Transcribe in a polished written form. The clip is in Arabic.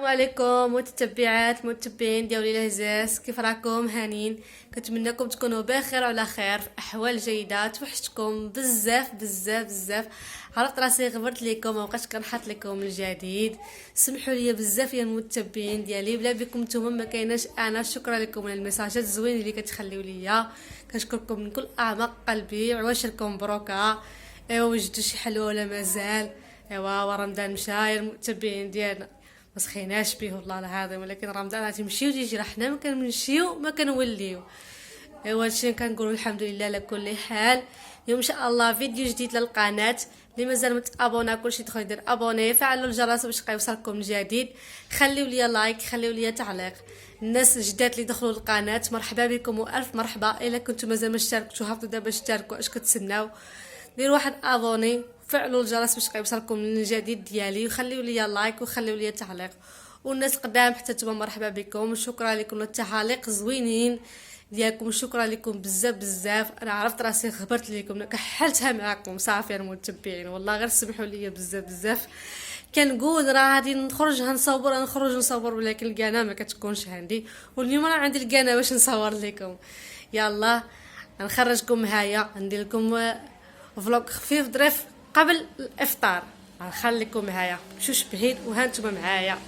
عليكم متتبعات متتبعين ديالي العزاز، كيف راكم؟ هانين. كنتمنىكم تكونوا بخير وعلى خير في احوال جيده. توحشتكم بزاف بزاف بزاف، عرفت راسي غبرت لكم ومبقيتش كنحط لكم الجديد. سمحوا لي بزاف يا المتتبعين ديالي، بلا بكم نتوما ما كايناش انا. شكرا لكم على الميساجات الزوينين اللي كتخليو ليا، كنشكركم من كل اعماق قلبي. عواشركم مبروكه. ايوا وجدوا شي حلوه ولا مازال؟ ايوا ورمضان مشى يا المتتبعين ديالنا، ما سخيناش به والله العظيم، ولكن رمضان غتمشي وتيجي، راه حنا ما كنمشيو ما كنوليو. ايوا هادشي كنقولوا الحمد لله على كل حال. اليوم ان شاء الله فيديو جديد للقناه. اللي مازال متابونا كلشي يدخل يدير ابوني، فعلوا الجرس باش يوصلكم الجديد. خليو لي لايك، خليو لي تعليق. الناس الجداد اللي دخلوا القناه مرحبا بكم والف مرحبا. الا كنتم مازال ما اشتركتوا هبطوا دابا اشتركوا، اش كتسناو؟ ديروا واحد ابوني، فعلوا الجرس باش يوصلكم الجديد ديالي، وخليو لي لايك وخليو لي تعليق. والناس قدام حتى نتوما مرحبا بكم، شكرا لكم التعاليق زوينين ديالكم، شكرا لكم بزاف بزاف. انا عرفت راسي خبرت لكم كحلتها معكم صافي يا المتبعين، والله غير سمحوا لي بزاف بزاف. كنقول راه غادي نخرج نصور ولكن القناه ما كتكونش عندي، واليوم راه عندي القناه باش نصور لكم. يلا نخرجكم معايا، ندير لكم فلوق خفيف ظريف قبل الافطار. نخليكم معايا، مشوش بعيد وها نتوما معايا.